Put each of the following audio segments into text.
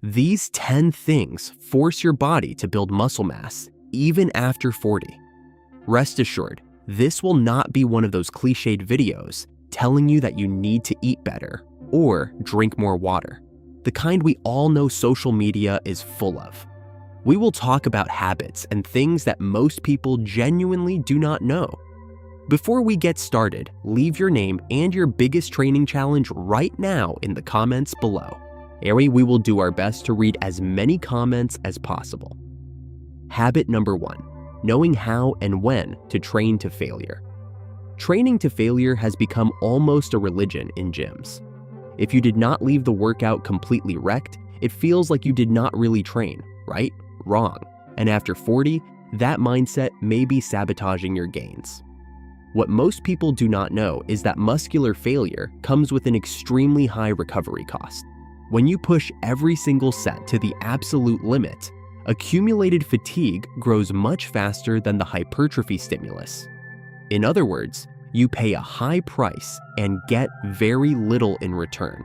These 10 things force your body to build muscle mass even after 40. Rest assured, this will not be one of those cliched videos telling you that you need to eat better or drink more water, the kind we all know social media is full of. We will talk about habits and things that most people genuinely do not know. Before we get started, leave your name and your biggest training challenge right now in the comments below. We will do our best to read as many comments as possible. Habit number 1, knowing how and when to train to failure. Training to failure has become almost a religion in gyms. If you did not leave the workout completely wrecked, it feels like you did not really train, right? Wrong. And after 40, that mindset may be sabotaging your gains. What most people do not know is that muscular failure comes with an extremely high recovery cost. When you push every single set to the absolute limit, accumulated fatigue grows much faster than the hypertrophy stimulus. In other words, you pay a high price and get very little in return.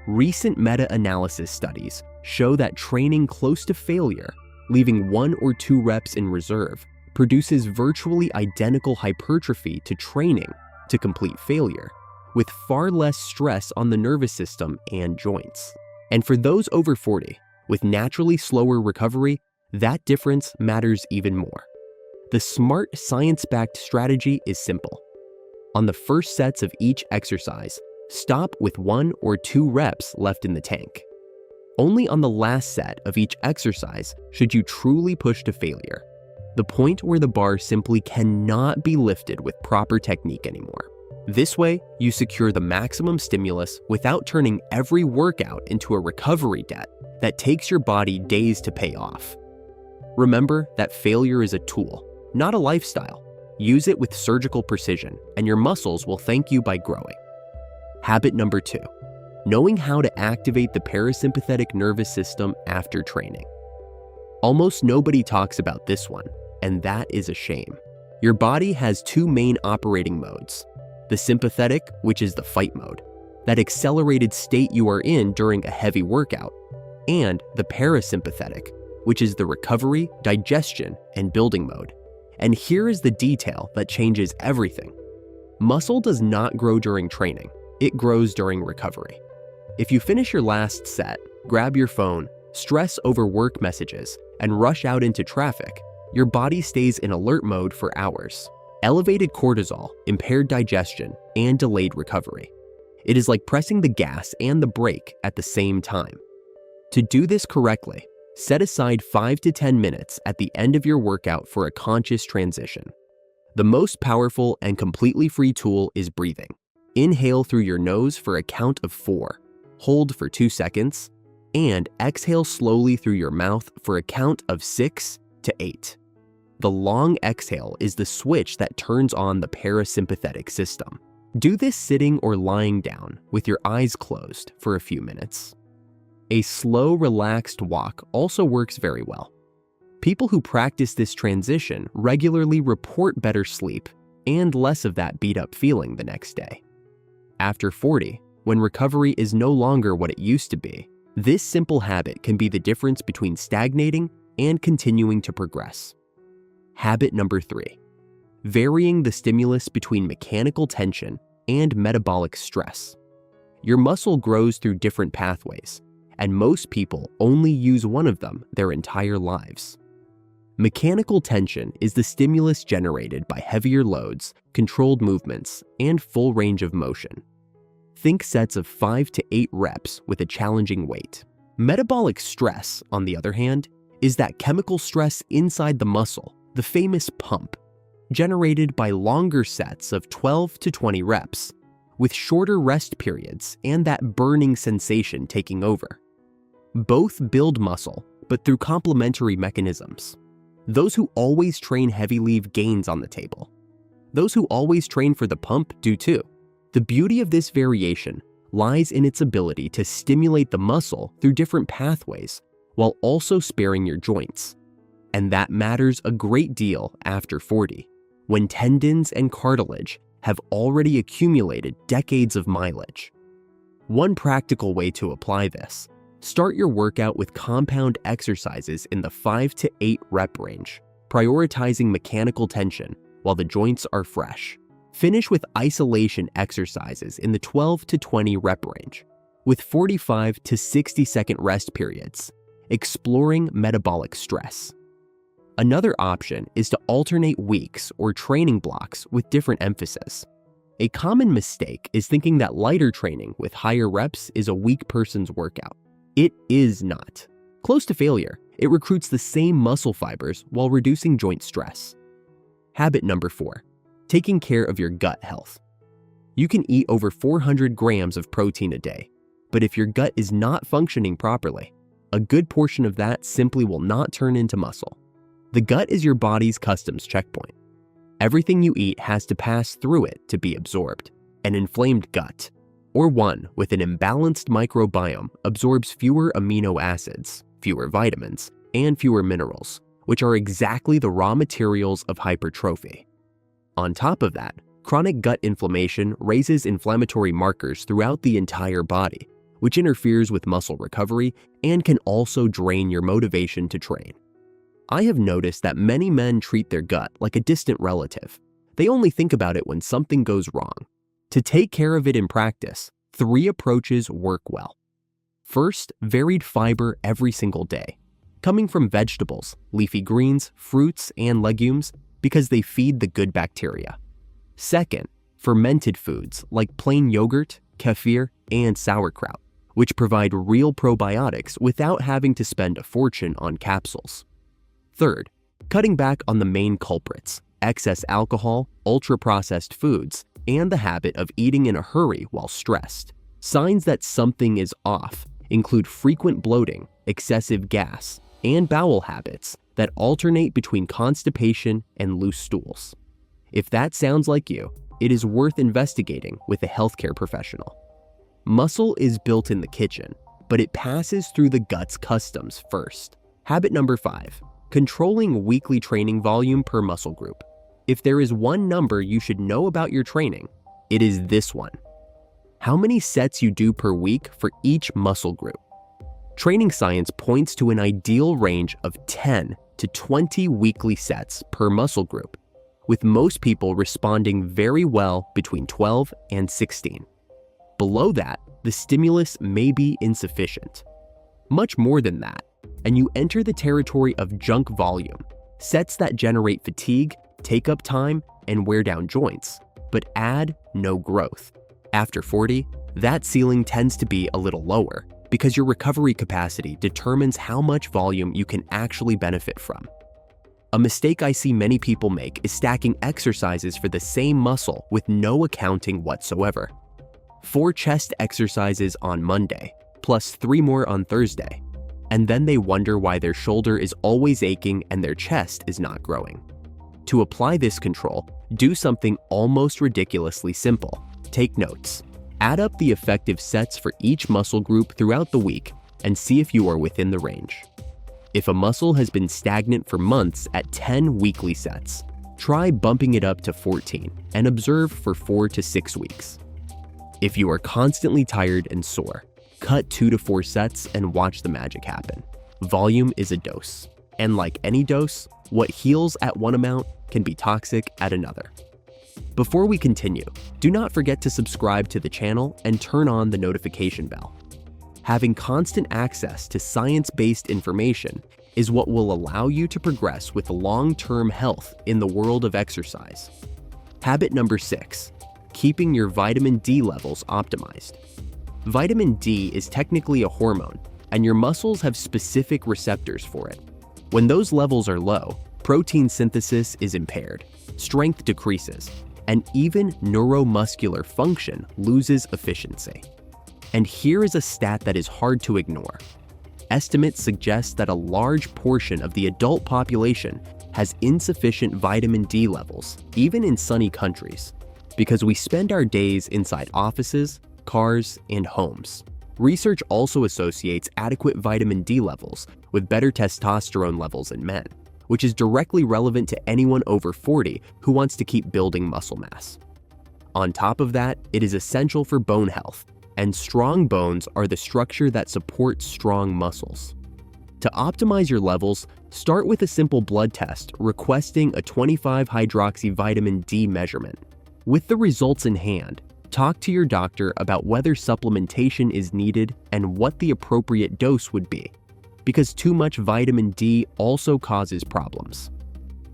Recent meta-analysis studies show that training close to failure, leaving 1 or 2 reps in reserve, produces virtually identical hypertrophy to training to complete failure, with far less stress on the nervous system and joints. And for those over 40, with naturally slower recovery, that difference matters even more. The smart, science-backed strategy is simple. On the first sets of each exercise, stop with 1 or 2 reps left in the tank. Only on the last set of each exercise should you truly push to failure, the point where the bar simply cannot be lifted with proper technique anymore. This way, you secure the maximum stimulus without turning every workout into a recovery debt that takes your body days to pay off. Remember that failure is a tool, not a lifestyle. Use it with surgical precision, and your muscles will thank you by growing. Habit number 2, knowing how to activate the parasympathetic nervous system after training. Almost nobody talks about this one, and that is a shame. Your body has 2 main operating modes. The sympathetic, which is the fight mode, that accelerated state you are in during a heavy workout, and the parasympathetic, which is the recovery, digestion, and building mode. And here is the detail that changes everything. Muscle does not grow during training, it grows during recovery. If you finish your last set, grab your phone, stress over work messages, and rush out into traffic, your body stays in alert mode for hours. Elevated cortisol, impaired digestion, and delayed recovery. It is like pressing the gas and the brake at the same time. To do this correctly, set aside 5 to 10 minutes at the end of your workout for a conscious transition. The most powerful and completely free tool is breathing. Inhale through your nose for a count of 4, hold for 2 seconds, and exhale slowly through your mouth for a count of 6 to 8. The long exhale is the switch that turns on the parasympathetic system. Do this sitting or lying down with your eyes closed for a few minutes. A slow, relaxed walk also works very well. People who practice this transition regularly report better sleep and less of that beat-up feeling the next day. After 40, when recovery is no longer what it used to be, this simple habit can be the difference between stagnating and continuing to progress. Habit number 3, varying the stimulus between mechanical tension and metabolic stress. Your muscle grows through different pathways, and most people only use one of them their entire lives. Mechanical tension is the stimulus generated by heavier loads, controlled movements, and full range of motion. Think sets of 5 to 8 reps with a challenging weight. Metabolic stress, on the other hand, is that chemical stress inside the muscle, the famous pump, generated by longer sets of 12 to 20 reps, with shorter rest periods and that burning sensation taking over. Both build muscle, but through complementary mechanisms. Those who always train heavy leave gains on the table. Those who always train for the pump do too. The beauty of this variation lies in its ability to stimulate the muscle through different pathways while also sparing your joints. And that matters a great deal after 40, when tendons and cartilage have already accumulated decades of mileage. One practical way to apply this Start your workout with compound exercises in the 5 to 8 rep range, prioritizing mechanical tension while the joints are fresh. Finish with isolation exercises in the 12 to 20 rep range, with 45 to 60-second rest periods, exploring metabolic stress. Another option is to alternate weeks or training blocks with different emphasis. A common mistake is thinking that lighter training with higher reps is a weak person's workout. It is not. Close to failure, it recruits the same muscle fibers while reducing joint stress. Habit number 4, taking care of your gut health. You can eat over 400 grams of protein a day, but if your gut is not functioning properly, a good portion of that simply will not turn into muscle. The gut is your body's customs checkpoint. Everything you eat has to pass through it to be absorbed. An inflamed gut, or one with an imbalanced microbiome, absorbs fewer amino acids, fewer vitamins, and fewer minerals, which are exactly the raw materials of hypertrophy. On top of that, chronic gut inflammation raises inflammatory markers throughout the entire body, which interferes with muscle recovery and can also drain your motivation to train. I have noticed that many men treat their gut like a distant relative. They only think about it when something goes wrong. To take care of it in practice, 3 approaches work well. First, varied fiber every single day, coming from vegetables, leafy greens, fruits, and legumes because they feed the good bacteria. Second, fermented foods like plain yogurt, kefir, and sauerkraut, which provide real probiotics without having to spend a fortune on capsules. Third, cutting back on the main culprits, excess alcohol, ultra-processed foods, and the habit of eating in a hurry while stressed. Signs that something is off include frequent bloating, excessive gas, and bowel habits that alternate between constipation and loose stools. If that sounds like you, it is worth investigating with a healthcare professional. Muscle is built in the kitchen, but it passes through the gut's customs first. Habit number 5, controlling weekly training volume per muscle group. If there is one number you should know about your training, it is this one. How many sets you do per week for each muscle group. Training science points to an ideal range of 10 to 20 weekly sets per muscle group, with most people responding very well between 12 and 16. Below that, the stimulus may be insufficient. Much more than that, and you enter the territory of junk volume, sets that generate fatigue, take up time, and wear down joints, but add no growth. After 40, that ceiling tends to be a little lower because your recovery capacity determines how much volume you can actually benefit from. A mistake I see many people make is stacking exercises for the same muscle with no accounting whatsoever. 4 chest exercises on Monday, plus 3 more on Thursday, and then they wonder why their shoulder is always aching and their chest is not growing. To apply this control, do something almost ridiculously simple. Take notes. Add up the effective sets for each muscle group throughout the week and see if you are within the range. If a muscle has been stagnant for months at 10 weekly sets, try bumping it up to 14 and observe for 4 to 6 weeks. If you are constantly tired and sore, cut 2 to 4 sets and watch the magic happen. Volume is a dose, and like any dose, what heals at one amount can be toxic at another. Before we continue, do not forget to subscribe to the channel and turn on the notification bell. Having constant access to science-based information is what will allow you to progress with long-term health in the world of exercise. Habit number 6, keeping your vitamin D levels optimized. Vitamin D is technically a hormone, and your muscles have specific receptors for it. When those levels are low, protein synthesis is impaired, strength decreases, and even neuromuscular function loses efficiency. And here is a stat that is hard to ignore. Estimates suggest that a large portion of the adult population has insufficient vitamin D levels, even in sunny countries, because we spend our days inside offices, cars, and homes. Research also associates adequate vitamin D levels with better testosterone levels in men, which is directly relevant to anyone over 40 who wants to keep building muscle mass. On top of that, it is essential for bone health, and strong bones are the structure that supports strong muscles. To optimize your levels, start with a simple blood test requesting a 25-hydroxy vitamin D measurement. With the results in hand, talk to your doctor about whether supplementation is needed and what the appropriate dose would be, because too much vitamin D also causes problems.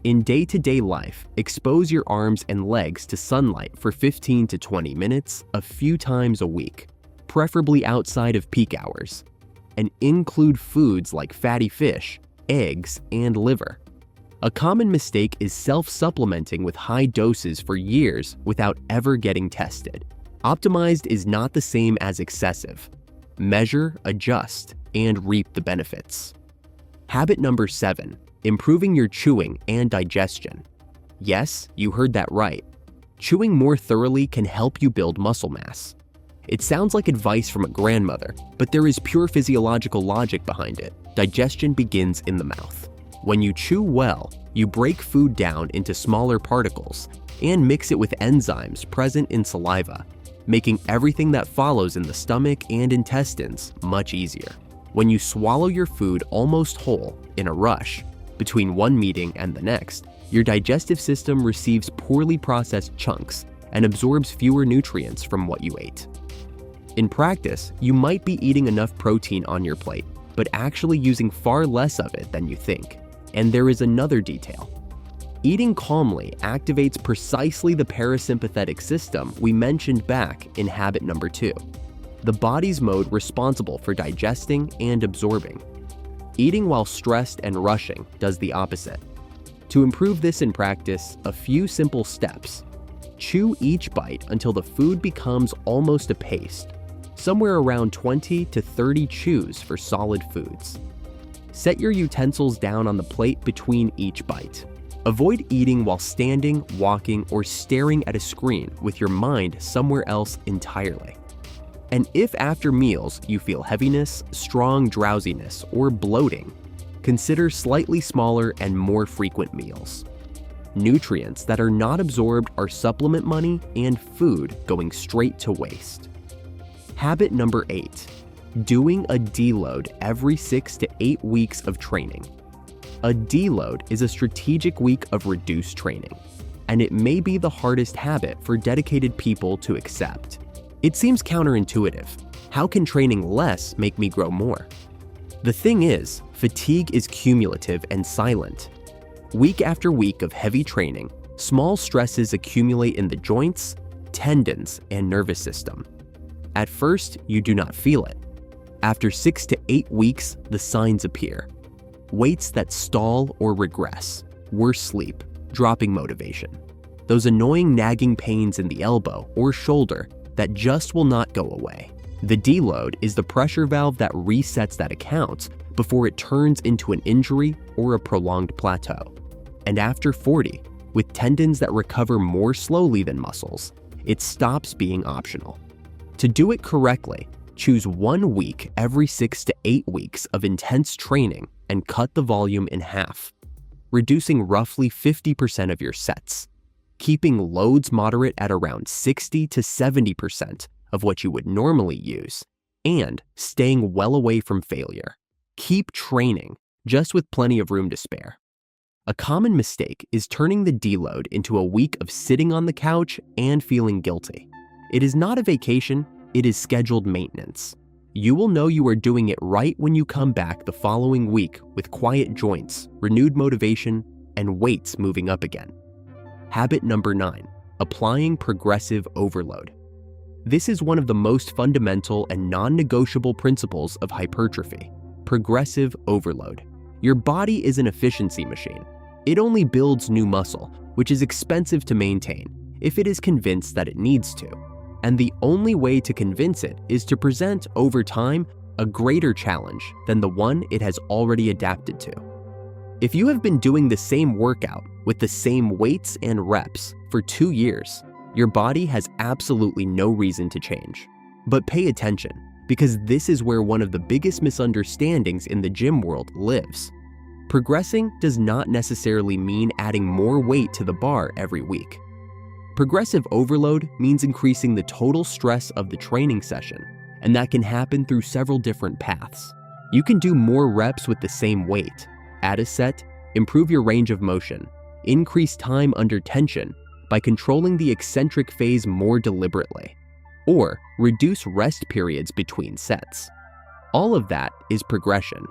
In day-to-day life, expose your arms and legs to sunlight for 15 to 20 minutes a few times a week, preferably outside of peak hours, and include foods like fatty fish, eggs, and liver. A common mistake is self-supplementing with high doses for years without ever getting tested. Optimized is not the same as excessive. Measure, adjust, and reap the benefits. Habit number 7, improving your chewing and digestion. Yes, you heard that right. Chewing more thoroughly can help you build muscle mass. It sounds like advice from a grandmother, but there is pure physiological logic behind it. Digestion begins in the mouth. When you chew well, you break food down into smaller particles and mix it with enzymes present in saliva, making everything that follows in the stomach and intestines much easier. When you swallow your food almost whole in a rush, between one meeting and the next, your digestive system receives poorly processed chunks and absorbs fewer nutrients from what you ate. In practice, you might be eating enough protein on your plate, but actually using far less of it than you think. And there is another detail. Eating calmly activates precisely the parasympathetic system we mentioned back in habit number 2, the body's mode responsible for digesting and absorbing. Eating while stressed and rushing does the opposite. To improve this in practice, a few simple steps. Chew each bite until the food becomes almost a paste, somewhere around 20 to 30 chews for solid foods. Set your utensils down on the plate between each bite. Avoid eating while standing, walking, or staring at a screen with your mind somewhere else entirely. And if after meals you feel heaviness, strong drowsiness, or bloating, consider slightly smaller and more frequent meals. Nutrients that are not absorbed are supplement money and food going straight to waste. Habit number 8, doing a deload every 6 to 8 weeks of training. A deload is a strategic week of reduced training, and it may be the hardest habit for dedicated people to accept. It seems counterintuitive. How can training less make me grow more? The thing is, fatigue is cumulative and silent. Week after week of heavy training, small stresses accumulate in the joints, tendons, and nervous system. At first, you do not feel it. After 6 to 8 weeks, the signs appear. Weights that stall or regress, worse sleep, dropping motivation. Those annoying nagging pains in the elbow or shoulder that just will not go away. The deload is the pressure valve that resets that account before it turns into an injury or a prolonged plateau. And after 40, with tendons that recover more slowly than muscles, it stops being optional. To do it correctly, choose 1 week every 6 to 8 weeks of intense training and cut the volume in half, reducing roughly 50% of your sets, keeping loads moderate at around 60 to 70% of what you would normally use, and staying well away from failure. Keep training, just with plenty of room to spare. A common mistake is turning the deload into a week of sitting on the couch and feeling guilty. It is not a vacation, it is scheduled maintenance. You will know you are doing it right when you come back the following week with quiet joints, renewed motivation, and weights moving up again. Habit number 9, applying progressive overload. This is one of the most fundamental and non-negotiable principles of hypertrophy, progressive overload. Your body is an efficiency machine. It only builds new muscle, which is expensive to maintain, if it is convinced that it needs to. And the only way to convince it is to present, over time, a greater challenge than the one it has already adapted to. If you have been doing the same workout with the same weights and reps for 2 years, your body has absolutely no reason to change. But pay attention, because this is where one of the biggest misunderstandings in the gym world lives. Progressing does not necessarily mean adding more weight to the bar every week. Progressive overload means increasing the total stress of the training session and that can happen through several different paths. You can do more reps with the same weight, add a set, improve your range of motion, increase time under tension by controlling the eccentric phase more deliberately, or reduce rest periods between sets. All of that is progression.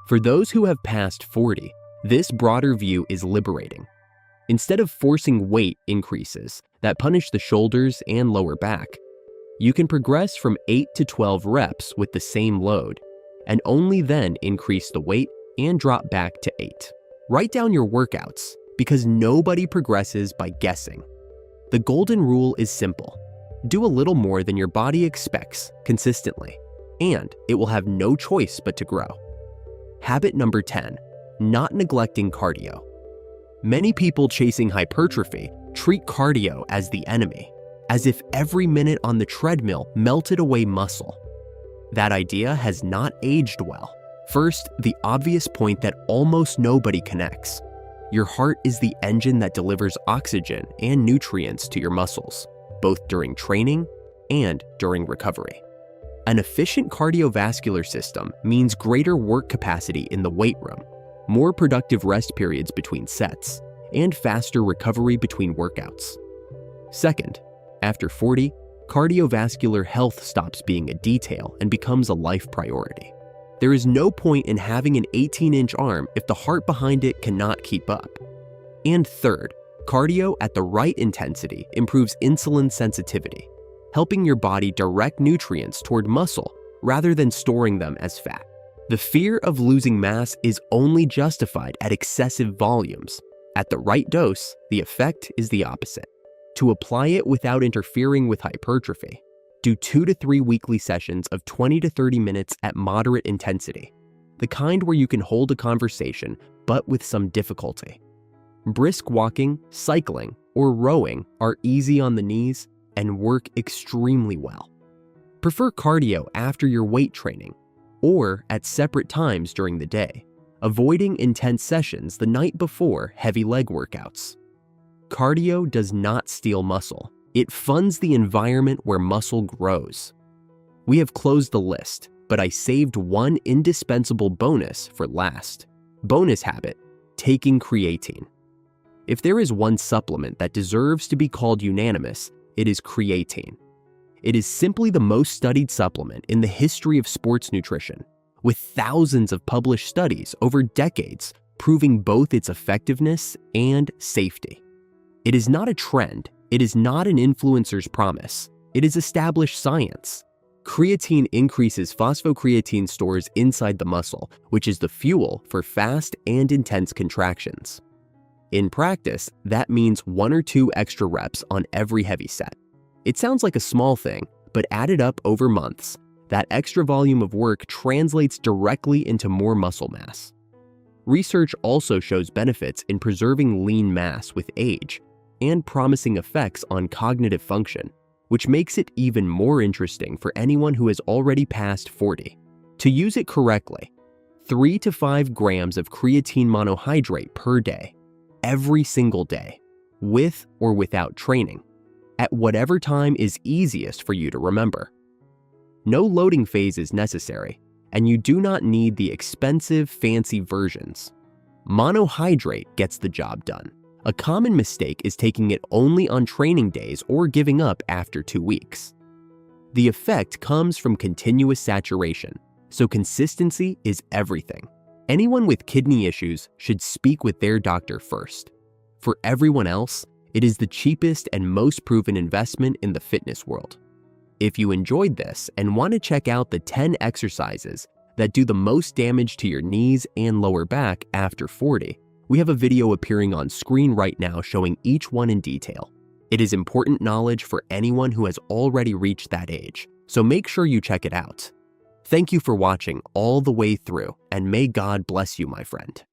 For those who have passed 40, this broader view is liberating. Instead of forcing weight increases that punish the shoulders and lower back, you can progress from 8 to 12 reps with the same load, and only then increase the weight and drop back to 8. Write down your workouts, because nobody progresses by guessing. The golden rule is simple. Do a little more than your body expects consistently, and it will have no choice but to grow. Habit number 10, not neglecting cardio. Many people chasing hypertrophy treat cardio as the enemy, as if every minute on the treadmill melted away muscle. That idea has not aged well. First, the obvious point that almost nobody connects. Your heart is the engine that delivers oxygen and nutrients to your muscles, both during training and during recovery. An efficient cardiovascular system means greater work capacity in the weight room, more productive rest periods between sets, and faster recovery between workouts. Second, after 40, cardiovascular health stops being a detail and becomes a life priority. There is no point in having an 18-inch arm if the heart behind it cannot keep up. And third, cardio at the right intensity improves insulin sensitivity, helping your body direct nutrients toward muscle rather than storing them as fat. The fear of losing mass is only justified at excessive volumes. At the right dose, the effect is the opposite. To apply it without interfering with hypertrophy, do 2 to 3 weekly sessions of 20 to 30 minutes at moderate intensity, the kind where you can hold a conversation but with some difficulty. Brisk walking, cycling, or rowing are easy on the knees and work extremely well. Prefer cardio after your weight training or at separate times during the day, avoiding intense sessions the night before heavy leg workouts. Cardio does not steal muscle. It funds the environment where muscle grows. We have closed the list, but I saved one indispensable bonus for last. Bonus habit, taking creatine. If there is one supplement that deserves to be called unanimous, it is creatine. It is simply the most studied supplement in the history of sports nutrition, with thousands of published studies over decades proving both its effectiveness and safety. It is not a trend. It is not an influencer's promise. It is established science. Creatine increases phosphocreatine stores inside the muscle, which is the fuel for fast and intense contractions. In practice, that means 1 or 2 extra reps on every heavy set. It sounds like a small thing, but added up over months, that extra volume of work translates directly into more muscle mass. Research also shows benefits in preserving lean mass with age and promising effects on cognitive function, which makes it even more interesting for anyone who has already passed 40. To use it correctly, 3 to 5 grams of creatine monohydrate per day, every single day, with or without training, at whatever time is easiest for you to remember. No loading phase is necessary, and you do not need the expensive, fancy versions. Monohydrate gets the job done. A common mistake is taking it only on training days or giving up after 2 weeks. The effect comes from continuous saturation, so consistency is everything. Anyone with kidney issues should speak with their doctor first. For everyone else, it is the cheapest and most proven investment in the fitness world. If you enjoyed this and want to check out the 10 exercises that do the most damage to your knees and lower back after 40, we have a video appearing on screen right now showing each one in detail. It is important knowledge for anyone who has already reached that age, so make sure you check it out. Thank you for watching all the way through, and may God bless you, my friend.